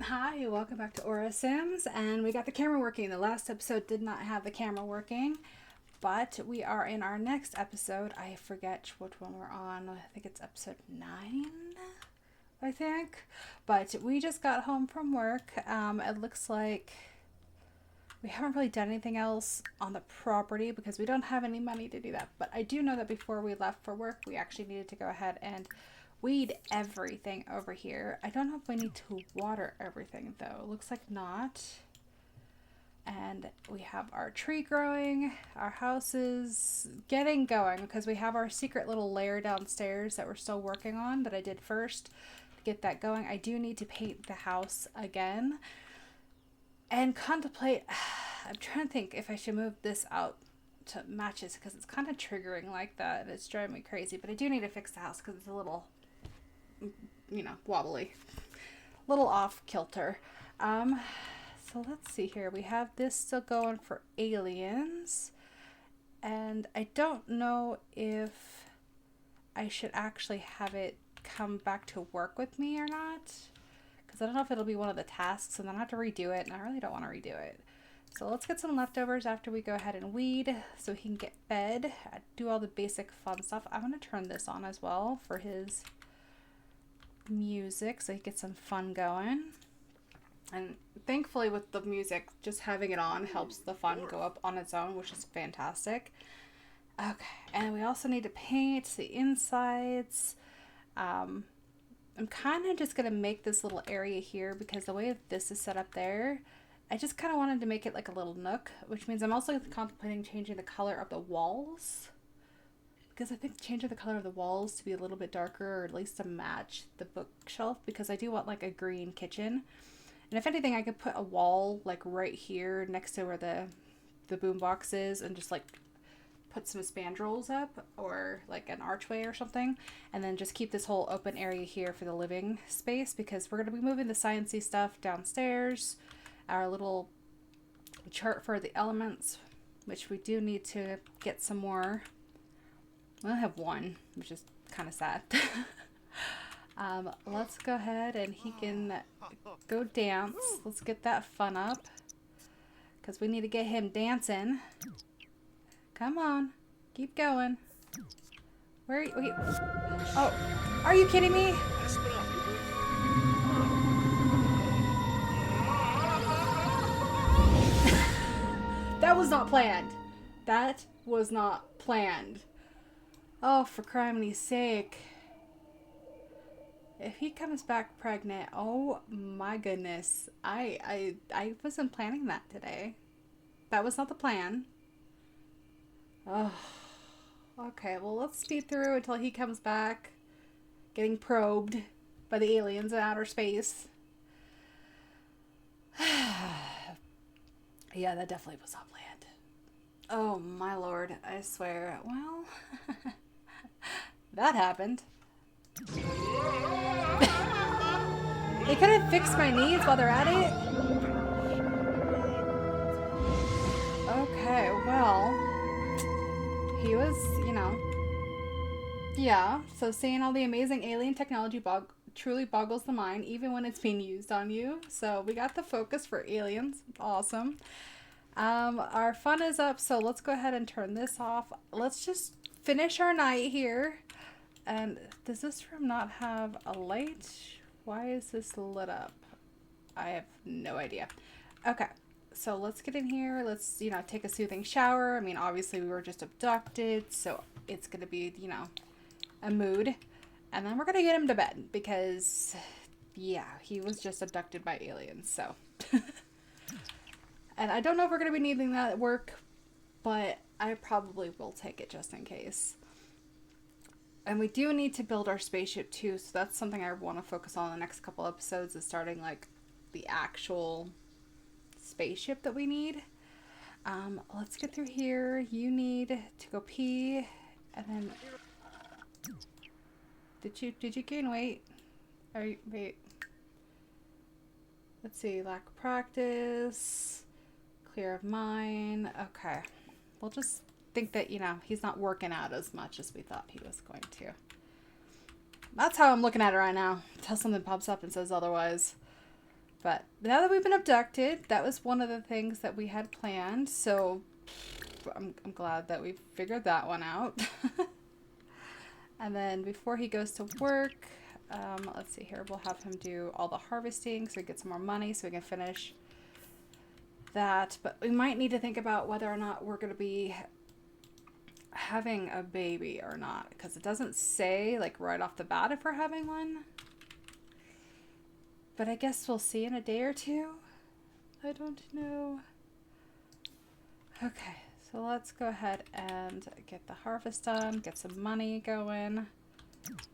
Hi, welcome back to Aura Sims, and we got the camera working. The last episode did not have the camera working, but we are in our next episode. I forget which one we're on. I think it's episode 9, I think. But we just got home from work. It looks like we haven't really done anything else on the property because we don't have any money to do that. But I do know that before we left for work, we actually needed to go ahead and weed everything over here. I don't know if we need to water everything though. Looks like not. And we have our tree growing. Our house is getting going because we have our secret little lair downstairs that we're still working on that I did first to get that going. I do need to paint the house again and contemplate. I'm trying to think if I should move this out to matches because it's kind of triggering like that. It's driving me crazy, but I do need to fix the house because it's a little, wobbly, little off kilter. So let's see here. We have this still going for aliens, and I don't know if I should actually have it come back to work with me or not, because I don't know if it'll be one of the tasks, and then I have to redo it, and I really don't want to redo it. So let's get some leftovers after we go ahead and weed so he can get fed, do all the basic fun stuff. I'm going to turn this on as well for his music so he gets some fun going. And thankfully with the music, just having it on helps the fun go up on its own, which is fantastic. Okay, and we also need to paint the insides. I'm kind of just going to make this little area here because the way this is set up there, I just kind of wanted to make it like a little nook, which means I'm also contemplating changing the color of the walls. Because I think changing the color of the walls to be a little bit darker, or at least to match the bookshelf, because I do want like a green kitchen. And if anything, I could put a wall like right here next to where the boom box is and just like put some spandrels up or like an archway or something. And then just keep this whole open area here for the living space because we're going to be moving the sciencey stuff downstairs. Our little chart for the elements, which we do need to get some more. I only have one, which is kind of sad. Let's go ahead and he can go dance. Let's get that fun up because we need to get him dancing. Come on, keep going. Where are you? Wait. Oh, are you kidding me? That was not planned. That was not planned. Oh, for criminy sake. If he comes back pregnant, oh my goodness. I wasn't planning that today. That was not the plan. Oh, okay. Well, let's speed through until he comes back, getting probed by the aliens in outer space. Yeah, that definitely was not planned. Oh my lord, I swear. Well, that happened. They couldn't fix my needs while they're at it? Okay, well, he was, yeah, so seeing all the amazing alien technology truly boggles the mind, even when it's being used on you. So we got the focus for aliens. Awesome. Our fun is up, so let's go ahead and turn this off. Let's just finish our night here. And does this room not have a light? Why is this lit up? I have no idea. Okay, so let's get in here. Let's, take a soothing shower. I mean, obviously we were just abducted, so it's going to be, a mood. And then we're going to get him to bed because, yeah, he was just abducted by aliens, so. And I don't know if we're going to be needing that at work, but I probably will take it just in case. And we do need to build our spaceship too, so that's something I want to focus on in the next couple episodes, is starting like the actual spaceship that we need. Let's get through here. You need to go pee, and then did you gain weight? Wait. Let's see, lack of practice, clear of mind. Okay, we'll just think that, he's not working out as much as we thought he was going to. That's how I'm looking at it right now, until something pops up and says otherwise. But now that we've been abducted, that was one of the things that we had planned. So I'm glad that we figured that one out. And then before he goes to work, let's see here, we'll have him do all the harvesting so he gets some more money so we can finish that. But we might need to think about whether or not we're going to be having a baby or not, because it doesn't say like right off the bat if we're having one. But I guess we'll see in a day or two. I don't know. Okay, so let's go ahead and get the harvest done, get some money going.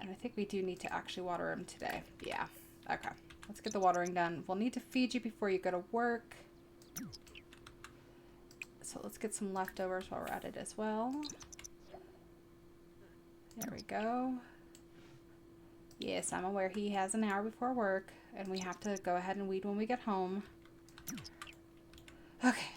And I think we do need to actually water him today. Yeah, okay. Let's get the watering done. We'll need to feed you before you go to work. So let's get some leftovers while we're at it as well. There we go. Yes, I'm aware he has an hour before work, and we have to go ahead and weed when we get home. Okay.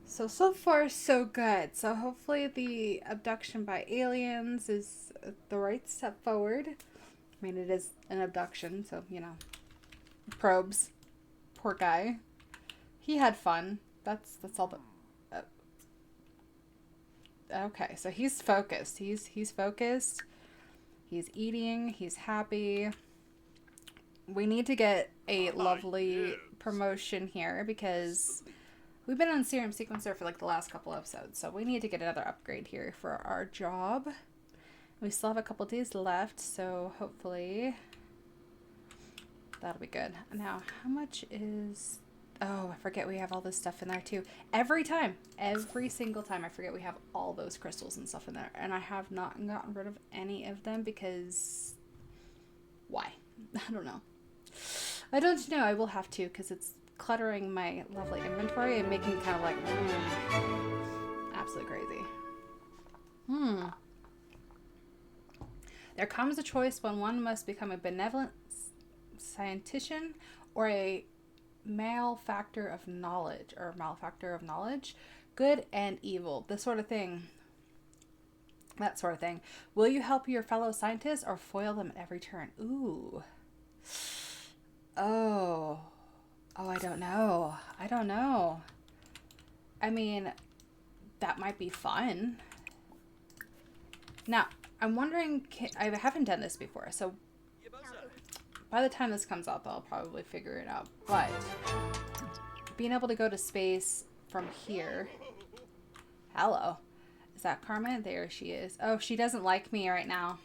So far, so good. So hopefully the abduction by aliens is the right step forward. I mean, it is an abduction, so, you know. Probes. Poor guy. He had fun. That's all the... Okay, so he's focused. He's focused. He's eating. He's happy. We need to get a lovely promotion here because we've been on Serum Sequencer for like the last couple episodes. So we need to get another upgrade here for our job. We still have a couple days left, so hopefully that'll be good. Now, how much is... Oh, I forget we have all this stuff in there too. Every single time I forget we have all those crystals and stuff in there. And I have not gotten rid of any of them because... Why? I don't know. I don't know. I will have to because it's cluttering my lovely inventory and making it kind of like... absolutely crazy. There comes a choice when one must become a benevolent scientician or a malefactor of knowledge, good and evil, this sort of thing, that sort of thing. Will you help your fellow scientists or foil them at every turn? Ooh. Oh, I don't know. I mean, that might be fun. Now, I'm wondering, I haven't done this before, so by the time this comes out, I'll probably figure it out. But being able to go to space from here. Hello. Is that Carmen? There she is. Oh, she doesn't like me right now.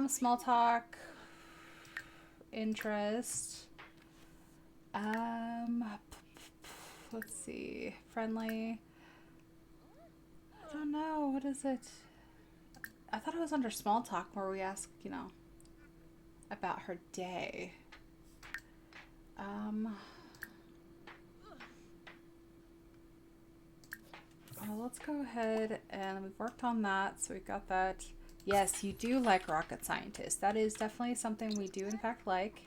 Small talk. Interest. Let's see. Friendly. I don't know. What is it? I thought it was under small talk where we ask, you know, about her day. Well, let's go ahead and we've worked on that, so we've got that. Yes, you do like rocket scientists. That is definitely something we do in fact like.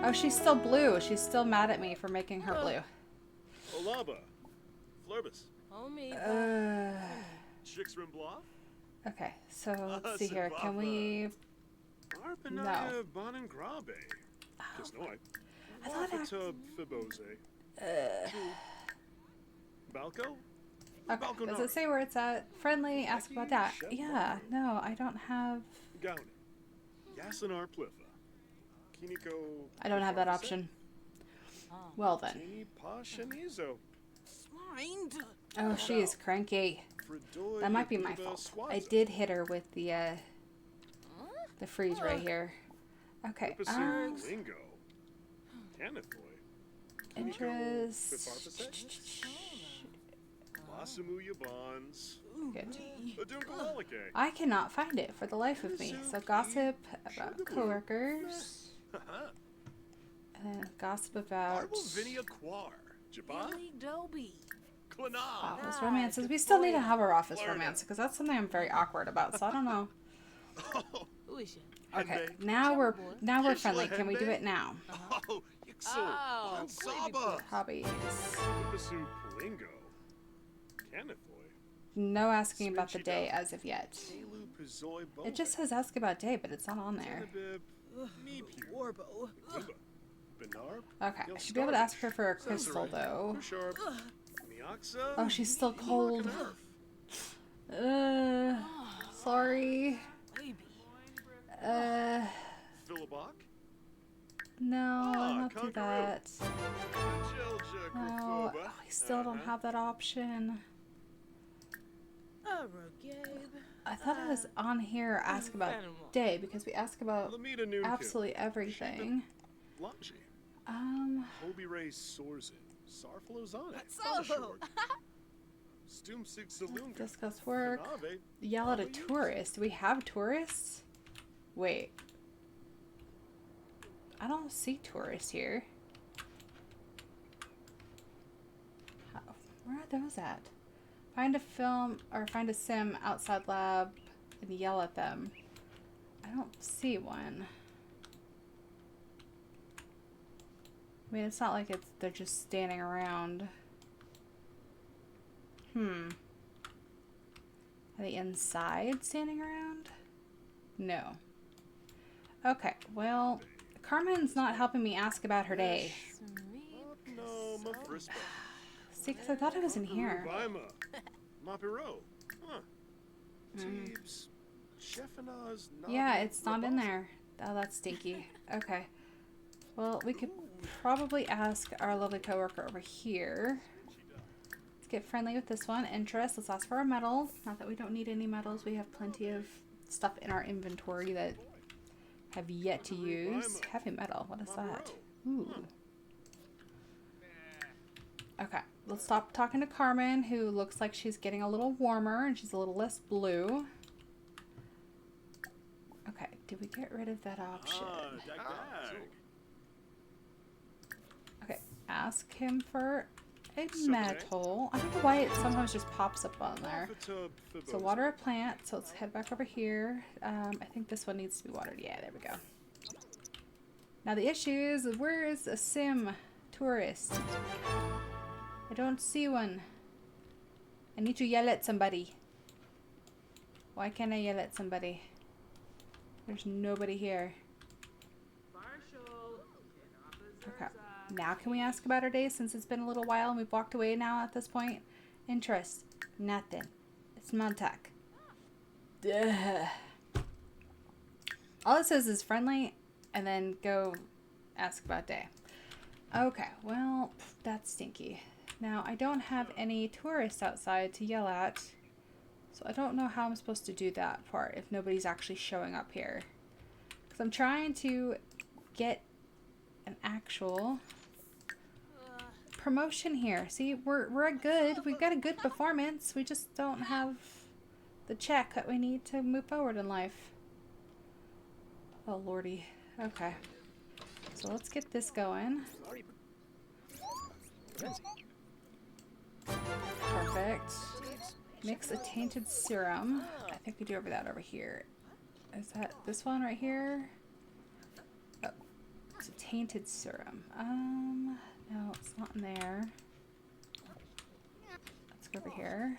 Oh, she's still blue. She's still mad at me for making her blue. Olaba. Flurbus. Okay, so let's see here. Can we... No. I thought Balco? Okay, does it say where it's at? Friendly, ask about that. Yeah, no, I don't have... I don't have that option. Well then. Oh, she is cranky. That might be my fault. I did hit her with the freeze right here. Okay. Interest. Good. I cannot find it for the life of me. So gossip about coworkers. And then gossip about office romances. We still need to have our office romance because that's something I'm very awkward about. So I don't know. Okay, now we're friendly. Can we do it now? Hobbies. No asking about the day as of yet. It just says ask about day, but it's not on there. sharp. Okay, I You'll should be able to ask her for a Sounds crystal, right. though. Too sharp. Mioxa. Oh, she's still cold. Sorry. Philibok. No, I'll not do Conqueror. that. Jelja No, Grifoba. we still don't have that option. I thought I was on here ask about day because we ask about Lamita Noonkin. absolutely everything. Lanji. Hobie Ray Sorzin. Sarfalozane. Stumsig Saloon. Discuss work. Yell at a tourist. Do we have tourists? Wait. I don't see tourists here. Where are those at? Find a film or find a sim outside lab and yell at them. I don't see one. I mean, it's not like they're just standing around. Are they inside standing around? No. Okay, well, Carmen's not helping me ask about her day. See, because I thought it was in here. Yeah, it's not in there. Oh, that's stinky. Okay. Well, we could probably ask our lovely coworker over here. Let's get friendly with this one. Interest. Let's ask for a medal. Not that we don't need any medals. We have plenty of stuff in our inventory that have yet to use. Heavy metal. What is that? Ooh. Okay. Let's stop talking to Carmen, who looks like she's getting a little warmer and she's a little less blue. Okay. Did we get rid of that option? Okay. Ask him for a metal. I don't know why it sometimes just pops up on there. So water a plant. So let's head back over here. I think this one needs to be watered. Yeah, there we go. Now the issue is, where is a sim tourist? I don't see one. I need to yell at somebody. Why can't I yell at somebody? There's nobody here. Okay. Now can we ask about our day since it's been a little while and we've walked away now at this point? Interest. Nothing. It's Montauk. Duh. All it says is friendly and then go ask about day. Okay, well, that's stinky. Now, I don't have any tourists outside to yell at, so I don't know how I'm supposed to do that part if nobody's actually showing up here. Because I'm trying to get an actual promotion here. See, we're good. We've got a good performance. We just don't have the check that we need to move forward in life. Oh, lordy. Okay. So let's get this going. Perfect. Mix a tainted serum. I think we do that over here. Is that this one right here? Oh, it's a tainted serum. No, it's not in there. Let's go over here.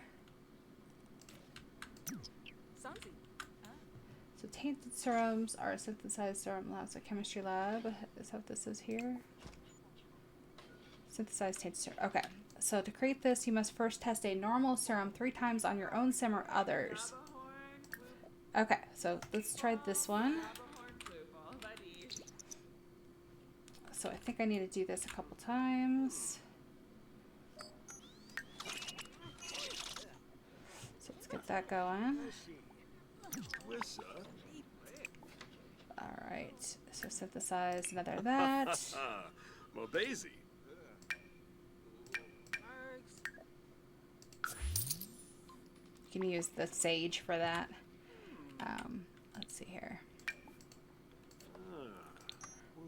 So tainted serums are a synthesized serum labs, a chemistry lab. Is that what this is here? Synthesized tainted serum. Okay. So to create this, you must first test a normal serum 3 times on your own sim or others. Okay, so let's try this one. So I think I need to do this a couple times. So let's get that going. Alright, so synthesize another of that. Mobazy. You can use the sage for that. Let's see here.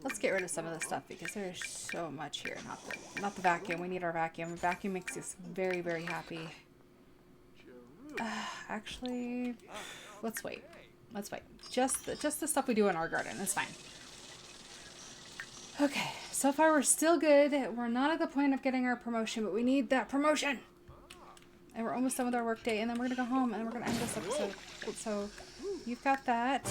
Let's get rid of some of the stuff because there's so much here. Not the vacuum. We need our vacuum. Vacuum makes us very, very happy. Actually, let's wait. Let's wait. Just the stuff we do in our garden. It's fine. Okay. So far, we're still good. We're not at the point of getting our promotion, but we need that promotion. And we're almost done with our work day, and then we're going to go home, and we're going to end this episode. So, you've got that.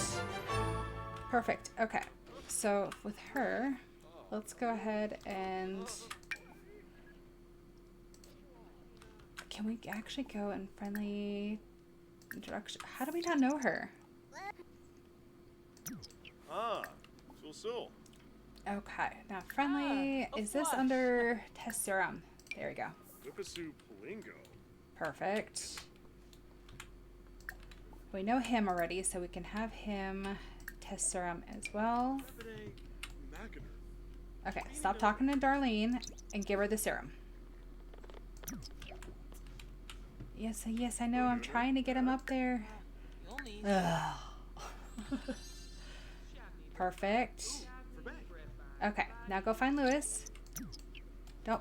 Perfect. Okay. So, with her, let's go ahead and... Can we actually go in friendly introduction? How do we not know her? Ah, so. Okay, now friendly, is this under test serum? There we go. Whippasu Palingo. Perfect. We know him already, so we can have him test serum as well. Okay, stop talking to Darlene and give her the serum. Yes, I know. I'm trying to get him up there. Ugh. Perfect. Okay, now go find Lewis. Don't.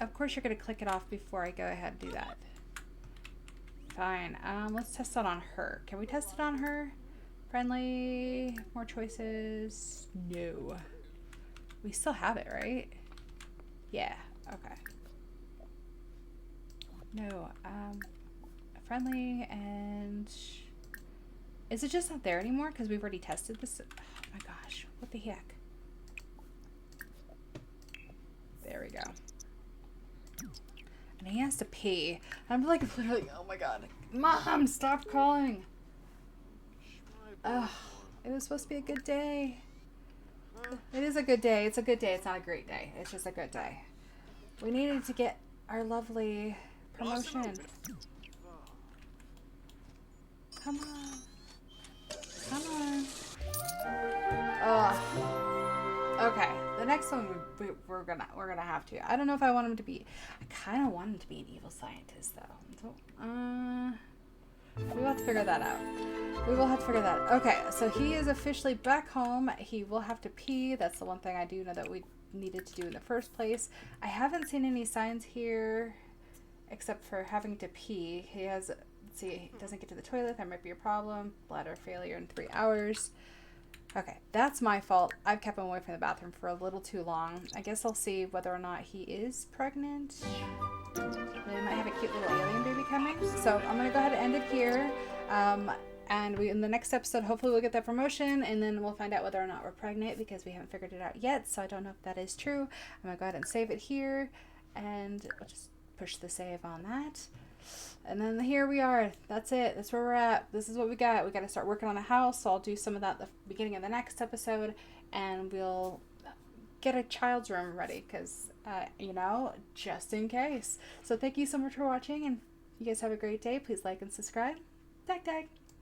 Of course you're going to click it off before I go ahead and do that. Fine. Let's test it on her. Can we test it on her? Friendly. More choices. No. We still have it, right? Yeah. Okay. No. Friendly and... Is it just not there anymore? Because we've already tested this. Oh my gosh. What the heck? There we go. And he has to pee. I'm like literally, oh my god. Mom, stop calling. Ugh. It was supposed to be a good day. It is a good day. It's a good day. It's not a great day. It's just a good day. We needed to get our lovely promotion. Come on. Come on. Ugh. Okay. The next one we're gonna have to. I don't know if I want him to be. I kind of want him to be an evil scientist though. So, we will have to figure that out. We will have to figure that out. Okay, so he is officially back home. He will have to pee. That's the one thing I do know that we needed to do in the first place. I haven't seen any signs here except for having to pee. He has, let's see, he doesn't get to the toilet. That might be a problem. Bladder failure in 3 hours. Okay, that's my fault. I've kept him away from the bathroom for a little too long. I guess I'll see whether or not he is pregnant. They might have a cute little alien baby coming. So I'm going to go ahead and end it here. And in the next episode, hopefully we'll get that promotion, and then we'll find out whether or not we're pregnant, because we haven't figured it out yet. So I don't know if that is true. I'm going to go ahead and save it here, and I'll just push the save on that. And then here we are. That's it. That's where we're at. This is what we got. We got to start working on the house. So I'll do some of that at the beginning of the next episode, and we'll get a child's room ready because, you know, just in case. So thank you so much for watching, and you guys have a great day. Please like and subscribe. Tag.